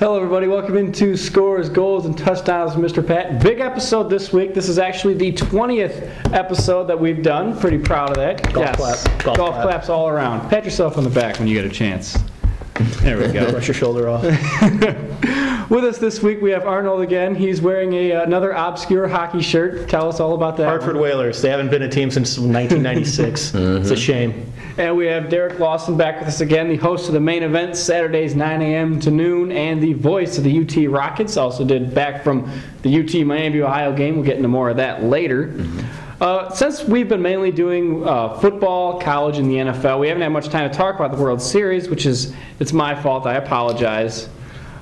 Hello everybody, welcome into Scores, Goals, and Touchdowns with Mr. Pat. Big episode this week. This is actually the 20th episode that we've done. Pretty proud of that. Golf clap. Golf claps all around. Pat yourself on the back when you get a chance. There we go. Brush your shoulder off. With us this week we have Arnold again. He's wearing another obscure hockey shirt. Tell us all about that. Hartford Whalers. They haven't been a team since 1996. It's a shame. And we have Derek Lawson back with us again, the host of the main event, Saturdays 9 a.m. to noon, and the voice of the UT Rockets. Also did back from the UT Miami, Ohio game. We'll get into more of that later. Since we've been mainly doing football, college, and the NFL, we haven't had much time to talk about the World Series, which is, it's my fault. I apologize.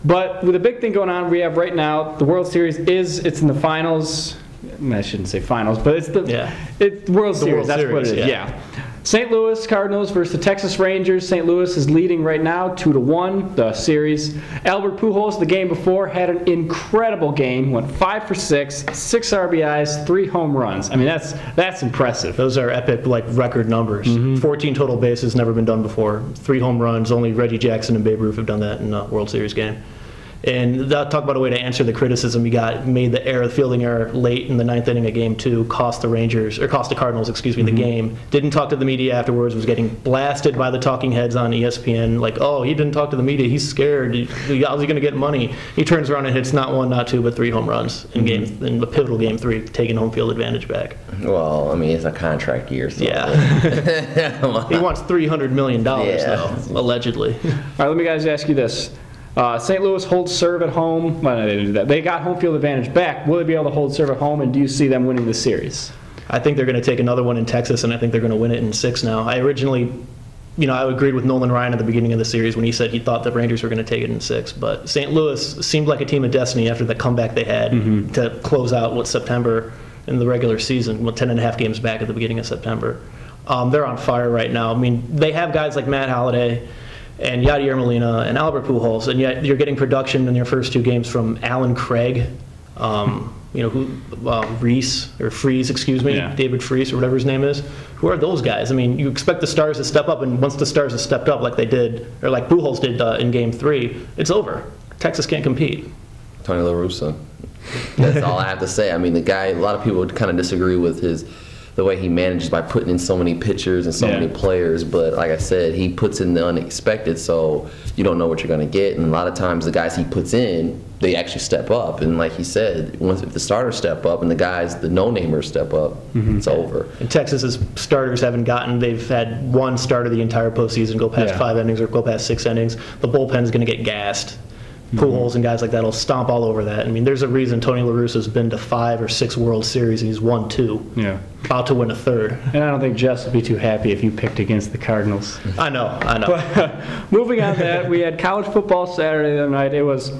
But with the big thing going on we have right now, the World Series it's in the finals. I shouldn't say finals, but it's the World Series. That's what it is. Yeah. St. Louis Cardinals versus the Texas Rangers. St. Louis is leading right now 2-1 the series. Albert Pujols, the game before, had an incredible game. Went 5 for 6, 6 RBIs, 3 home runs. I mean, that's impressive. Those are epic, record numbers. 14 total bases, never been done before. 3 home runs. Only Reggie Jackson and Babe Ruth have done that in a World Series game. And talk about a way to answer the criticism you got. Made the fielding error late in the 9th inning of Game 2, cost the Cardinals, the game. Didn't talk to the media afterwards. Was getting blasted by the talking heads on ESPN. Like, oh, he didn't talk to the media. He's scared. How's he going to get money? He turns around and hits not 1, not 2, but 3 home runs in the pivotal Game 3, taking home field advantage back. Well, I mean, it's a contract year, so. Yeah. He wants $300 million, though, allegedly. All right, let me guys ask you this. St. Louis holds serve at home. Well, they didn't do that. They got home field advantage back. Will they be able to hold serve at home, and do you see them winning the series? I think they're going to take another one in Texas, and I think they're going to win it in 6 now. I originally, I agreed with Nolan Ryan at the beginning of the series when he said he thought the Rangers were going to take it in 6. But St. Louis seemed like a team of destiny after the comeback they had to close out September in the regular season, 10.5 games back at the beginning of September. They're on fire right now. I mean, they have guys like Matt Holliday and Yadier Molina and Albert Pujols, and yet you're getting production in your first 2 games from Alan Craig, Freese, David Freese or whatever his name is. Who are those guys? I mean, you expect the stars to step up, and once the stars have stepped up like they did, or like Pujols did in Game 3, it's over. Texas can't compete. Tony La Russa. That's all I have to say. I mean, the guy, a lot of people would kind of disagree with the way he manages by putting in so many pitchers and so many players, but like I said, he puts in the unexpected, so you don't know what you're going to get. And a lot of times the guys he puts in, they actually step up. And like he said, if the starters step up and the no-namers step up, it's over. And Texas's starters they've had 1 starter the entire postseason go past 5 innings or go past 6 innings. The bullpen's going to get gassed. Pujols and guys like that will stomp all over that. I mean, there's a reason Tony La Russa's been to 5 or 6 World Series and he's won 2. Yeah. About to win a 3rd. And I don't think Jess would be too happy if you picked against the Cardinals. I know. But, moving on to that, we had college football Saturday the other night. It was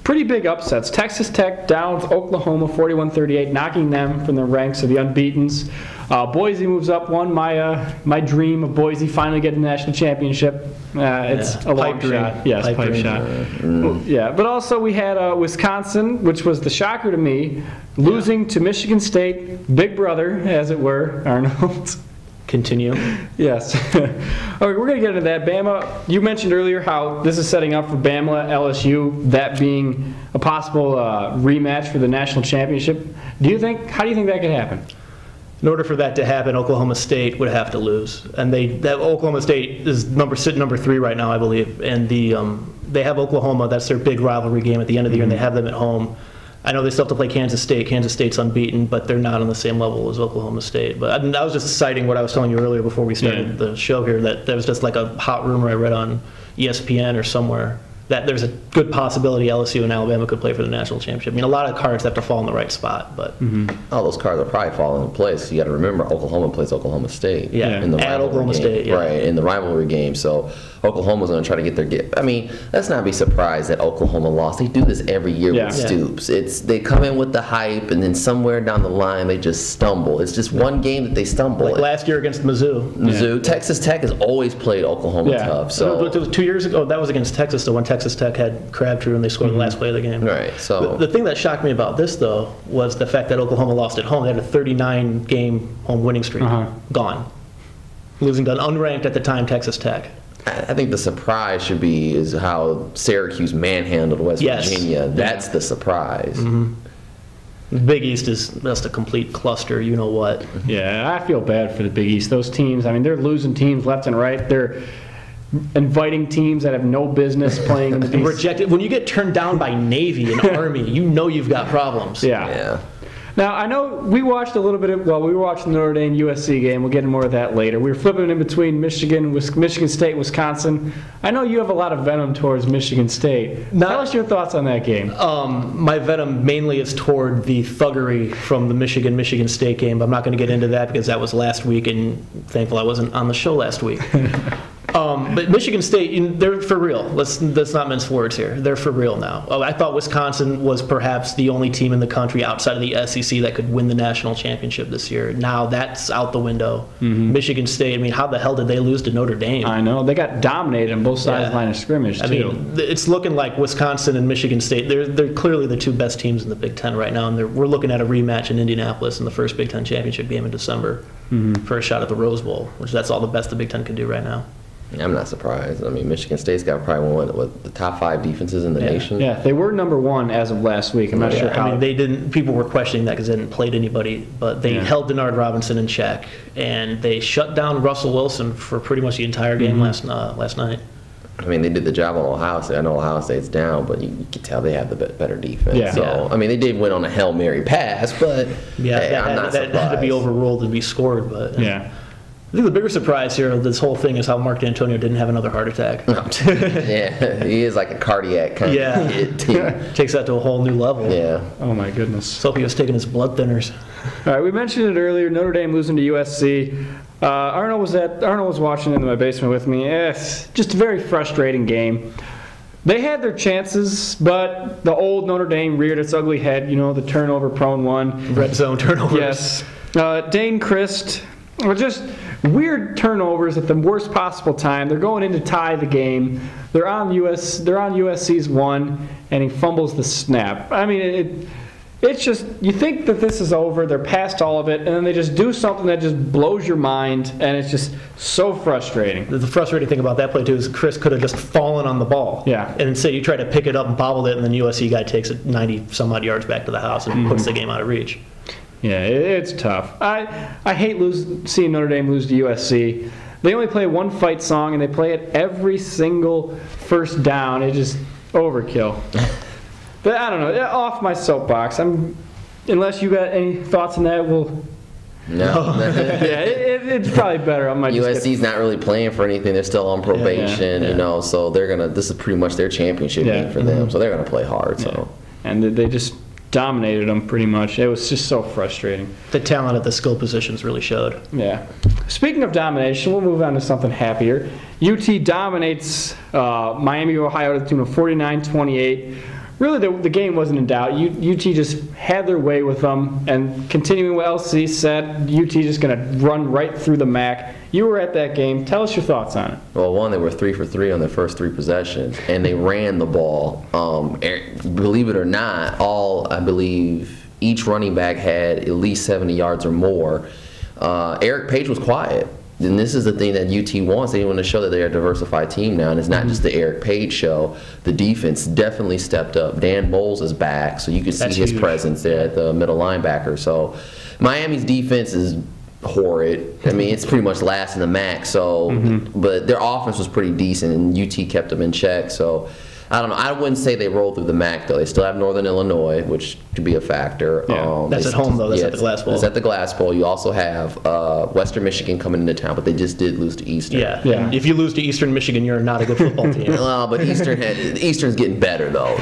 pretty big upsets. Texas Tech down with Oklahoma 41-38, knocking them from the ranks of the unbeatens. Boise moves up 1. My dream of Boise finally getting the national championship. It's a long shot. Yes, pipe shot. Yeah, but also we had Wisconsin, which was the shocker to me, losing to Michigan State, big brother, as it were, Arnold. Continue. Yes. All right, we're going to get into that. Bama, you mentioned earlier how this is setting up for Bama, LSU, that being a possible rematch for the national championship. How do you think that could happen? In order for that to happen, Oklahoma State would have to lose, and Oklahoma State is sitting number 3 right now, I believe, and they have Oklahoma. That's their big rivalry game at the end of the year, and they have them at home. I know they still have to play Kansas State. Kansas State's unbeaten, but they're not on the same level as Oklahoma State. But I was just citing what I was telling you earlier before we started the show here, that there was just like a hot rumor I read on ESPN or somewhere that there's a good possibility LSU and Alabama could play for the national championship. I mean, a lot of cards have to fall in the right spot, but all those cards are probably falling in place. You got to remember, Oklahoma plays Oklahoma State. Yeah, in the at Oklahoma game, State, right in the rivalry game. So Oklahoma's going to try to get their gift. I mean, let's not be surprised that Oklahoma lost. They do this every year with Stoops. They come in with the hype, and then somewhere down the line they just stumble. It's just one game that they stumble. Like last year against Mizzou. Texas Tech has always played Oklahoma tough. So it was 2 years ago. That was against Texas, though, when Texas Tech had Crabtree and they scored the last play of the game. Right. So the thing that shocked me about this, though, was the fact that Oklahoma lost at home. They had a 39-game home winning streak. Gone. Losing to an unranked at the time Texas Tech. I think the surprise should be is how Syracuse manhandled West Virginia. That's the surprise. The Big East is just a complete cluster, you know what. Yeah, I feel bad for the Big East. Those teams, I mean, they're losing teams left and right. They're inviting teams that have no business playing in the East. Rejected. When you get turned down by Navy and Army, you know you've got problems. Yeah. Now, I know we watched a little bit of, we were watching the Notre Dame USC game. We'll get into more of that later. We were flipping in between Michigan State, Wisconsin. I know you have a lot of venom towards Michigan State. Tell us your thoughts on that game. My venom mainly is toward the thuggery from the Michigan State game, but I'm not going to get into that because that was last week, and thankful I wasn't on the show last week. But Michigan State, they're for real. Let's not mince words here. They're for real now. I thought Wisconsin was perhaps the only team in the country outside of the SEC that could win the national championship this year. Now that's out the window. Michigan State, I mean, how the hell did they lose to Notre Dame? I know. They got dominated on both sides of the line of scrimmage, too. I mean, it's looking like Wisconsin and Michigan State, they're clearly the two best teams in the Big Ten right now, and we're looking at a rematch in Indianapolis in the first Big Ten championship game in December for a shot at the Rose Bowl, which that's all the best the Big Ten can do right now. I'm not surprised. I mean, Michigan State's got probably one of the top 5 defenses in the nation. Yeah, they were number 1 as of last week. I'm not sure how. I mean, they didn't. People were questioning that because they hadn't played anybody, but they held Denard Robinson in check, and they shut down Russell Wilson for pretty much the entire game last night. I mean, they did the job on Ohio State. I know Ohio State's down, but you can tell they have the better defense. Yeah. So, I mean, they did win on a Hail Mary pass, but I'm not surprised. That had to be overruled and be scored, but yeah. I think the bigger surprise here of this whole thing is how Mark D'Antonio didn't have another heart attack. Yeah, he is like a cardiac kind of kid. Takes that to a whole new level. Yeah. Oh, my goodness. So he was taking his blood thinners. All right, we mentioned it earlier, Notre Dame losing to USC. Arnold was watching in my basement with me. It's just a very frustrating game. They had their chances, but the old Notre Dame reared its ugly head, the turnover-prone one. Red zone turnovers. Yes. Dane Christ, just weird turnovers at the worst possible time. They're going in to tie the game. They're on USC's 1, and he fumbles the snap. I mean, it's just, you think that this is over, they're past all of it, and then they just do something that just blows your mind, and it's just so frustrating. The frustrating thing about that play, too, is Chris could have just fallen on the ball. Yeah. And instead, you try to pick it up and bobbled it, and then USC guy takes it 90-some-odd yards back to the house and puts the game out of reach. Yeah, it's tough. I hate seeing Notre Dame lose to USC. They only play one fight song, and they play it every single first down. It's just overkill. But I don't know. Off my soapbox. Unless you got any thoughts on that, No. yeah, it's probably better. USC's not really playing for anything. They're still on probation, so they're gonna. This is pretty much their championship game for them. So they're gonna play hard. So. And they just dominated them pretty much. It was just so frustrating. The talent at the skill positions really showed. Yeah. Speaking of domination, we'll move on to something happier. UT dominates Miami, Ohio to the tune of 49-28. Really, the game wasn't in doubt. UT just had their way with them, and continuing what LC said, UT just going to run right through the MAC. You were at that game. Tell us your thoughts on it. Well, one, they were 3 for 3 on their first 3 possessions, and they ran the ball. Believe it or not, I believe each running back had at least 70 yards or more. Eric Page was quiet. And this is the thing that UT wants. They want to show that they're a diversified team now, and it's not just the Eric Page show. The defense definitely stepped up. Dan Bowles is back, so you can see his presence there at the middle linebacker. So Miami's defense is horrid. I mean, it's pretty much last in the MAC. So, but their offense was pretty decent, and UT kept them in check. So, I don't know. I wouldn't say they rolled through the MAC, though. They still have Northern Illinois, which could be a factor. Yeah. That's at home, though. That's at the Glass Bowl. It's at the Glass Bowl. You also have Western Michigan coming into town, but they just did lose to Eastern. Yeah. If you lose to Eastern Michigan, you're not a good football team. Well, but Eastern's getting better, though.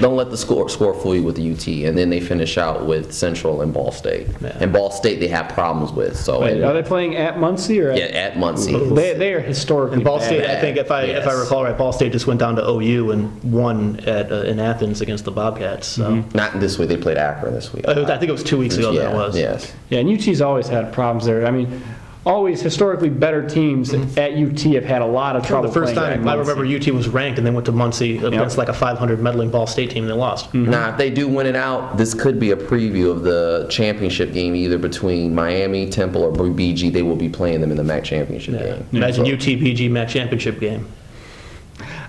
Don't let the score fool you with the UT. And then they finish out with Central and Ball State. Yeah. And Ball State they have problems with. So wait, are they playing at Muncie? Or at Muncie. They are historically and Ball State, bad. I think, if I recall right, Ball State just went down to OU and won in Athens against the Bobcats. So. Not this week. They played Akron this week. I think it was 2 weeks ago that it was. Yes. Yeah, and UT's always had problems there. I mean, always historically better teams at UT have had a lot of trouble. The first playing time I remember UT was ranked and then went to Muncie against like a 500 meddling Ball State team and they lost. Now, if they do win it out, this could be a preview of the championship game, either between Miami, Temple, or BG. They will be playing them in the MAC championship game. Imagine UT BG MAC championship game.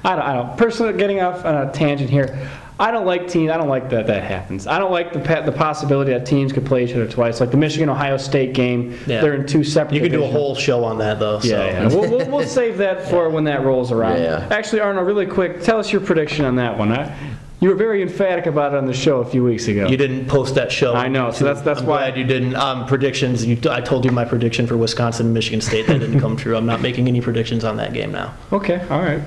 I don't. Personally, getting off on a tangent here, I don't like teams. I don't like that happens. I don't like the possibility that teams could play each other twice. Like the Michigan-Ohio State game, they're in two separate You could do a divisions. whole show on that, though. Yeah. We'll save that for when that rolls around. Yeah. Actually, Arnold, really quick, tell us your prediction on that one. You were very emphatic about it on the show a few weeks ago. You didn't post that show. I know, so that's I'm why. glad you didn't. Predictions. I told you my prediction for Wisconsin and Michigan State. That didn't come true. I'm not making any predictions on that game now. Okay, all right.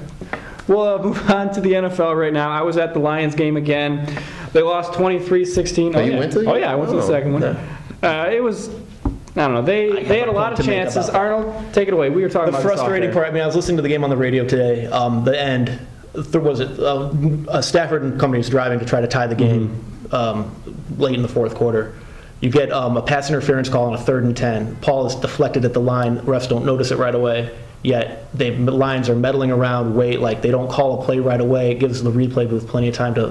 We'll move on to the NFL right now. I was at the Lions game again. They lost 23-16. Oh, you went to the Oh, yeah, I went to the second one. It was, I don't know, they had a lot of chances. Arnold, take it away. We were talking The about this frustrating off air. part, I was listening to the game on the radio today. The end, Stafford and company was driving to try to tie the game late in the fourth quarter. You get a pass interference call on a 3rd and 10. Paul is deflected at the line. Refs don't notice it right away. Yet the Lions are meddling around, wait, like they don't call a play right away. It gives the replay booth plenty of time to,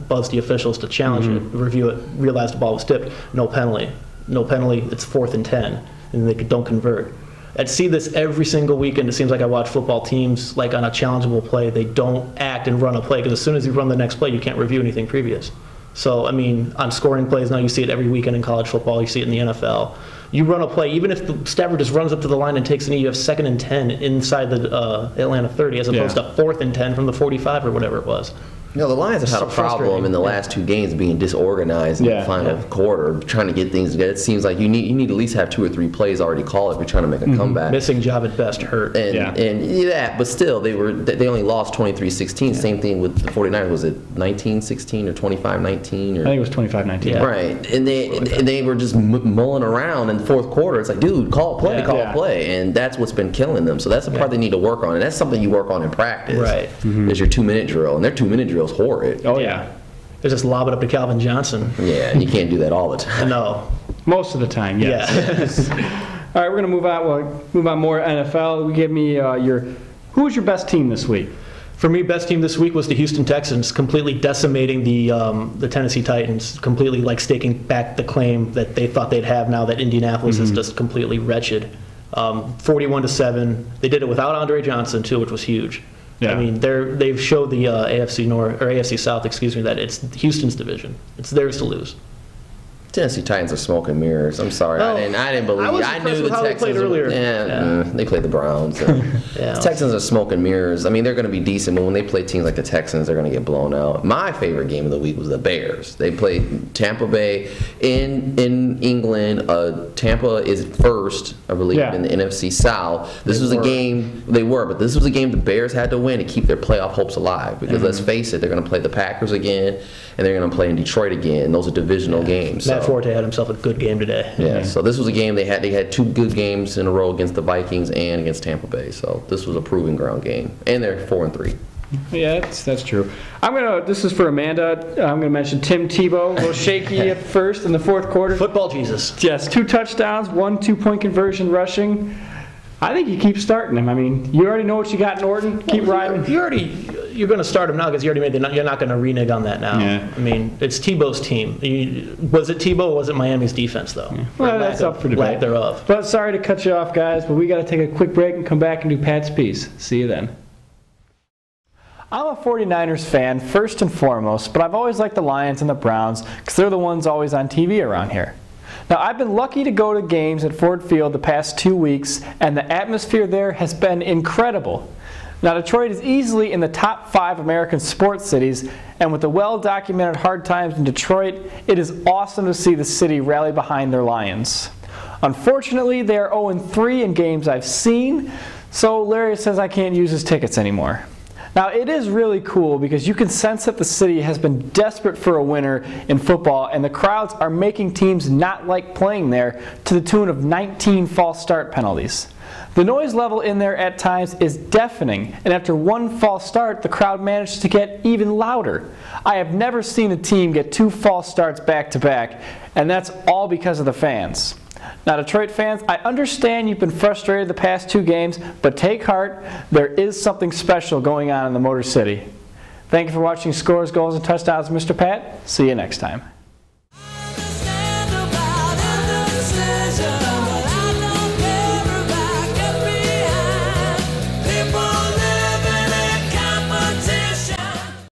buzz the officials to challenge it, review it, realize the ball was tipped. No penalty. No penalty. It's 4th and 10, and they don't convert. I see this every single weekend. It seems like I watch football teams, like on a challengeable play, they don't act and run a play, because as soon as you run the next play, you can't review anything previous. So, on scoring plays now, you see it every weekend in college football. You see it in the NFL. You run a play, even if the Stafford just runs up to the line and takes a knee, you have 2nd and 10 inside the Atlanta 30, as opposed to 4th and 10 from the 45 or whatever it was. The Lions have had a problem in the last 2 games being disorganized in the final quarter, trying to get things together. It seems like you need to at least have 2 or 3 plays already called if you're trying to make a comeback. Missing job at best hurt. But still, they only lost 23-16. Same thing with the 49ers. Was it 19-16 or 25-19? I think it was 25-19. Yeah. Right, and they were just mulling around in the fourth quarter. It's like, dude, call a play, and that's what's been killing them. So that's the part they need to work on, and that's something you work on in practice. Right, is your 2-minute drill, and their 2-minute drill horrid. Oh, yeah. They just lob it up to Calvin Johnson. Yeah, and you can't do that all the time. No. Most of the time, yes. All right, we're going to move on. We'll move on more NFL. Give me who was your best team this week? For me, best team this week was the Houston Texans, completely decimating the Tennessee Titans, completely staking back the claim that they thought they'd have now that Indianapolis is just completely wretched. 41-7. They did it without Andre Johnson too, which was huge. Yeah. They've showed the AFC South, that it's Houston's division. It's theirs to lose. Tennessee Titans are smoke and mirrors. I'm sorry, I didn't believe. I knew the Texans played earlier. They played the Browns. The Texans are smoke and mirrors. They're going to be decent, but when they play teams like the Texans, they're going to get blown out. My favorite game of the week was the Bears. They played Tampa Bay in England. Tampa is first, I believe, in the NFC South. This was a game but this was a game the Bears had to win to keep their playoff hopes alive. Because let's face it, they're going to play the Packers again, and they're going to play in Detroit again. And those are divisional games. Matt Forte had himself a good game today. Yeah, so this was a game they had 2 good games in a row against the Vikings and against Tampa Bay. So this was a proving ground game, and they're 4-3. Yeah, that's true. This is for Amanda. I'm gonna mention Tim Tebow. A little shaky at first in the fourth quarter. Football Jesus. Yes, 2 touchdowns, 1 2-point conversion rushing. I think you keep starting him. You already know what you got in Orton. Keep riding. You're going to start him now because you already made you're not going to renege on that now. Yeah. It's Tebow's team. Was it Tebow or was it Miami's defense, though? Yeah. Well, that's up for debate. Lack thereof. But sorry to cut you off, guys, but we got to take a quick break and come back and do Pat's piece. See you then. I'm a 49ers fan first and foremost, but I've always liked the Lions and the Browns because they're the ones always on TV around here. Now, I've been lucky to go to games at Ford Field the past 2 weeks, and the atmosphere there has been incredible. Now, Detroit is easily in the top 5 American sports cities, and with the well-documented hard times in Detroit, it is awesome to see the city rally behind their Lions. Unfortunately, they are 0-3 in games I've seen, so Larry says I can't use his tickets anymore. Now, it is really cool because you can sense that the city has been desperate for a winner in football, and the crowds are making teams not like playing there to the tune of 19 false start penalties. The noise level in there at times is deafening, and after 1 false start, the crowd manages to get even louder. I have never seen a team get 2 false starts back to back, and that's all because of the fans. Now, Detroit fans, I understand you've been frustrated the past 2 games, but take heart. There is something special going on in the Motor City. Thank you for watching Scores, Goals, and Touchdowns, Mr. Pat. See you next time.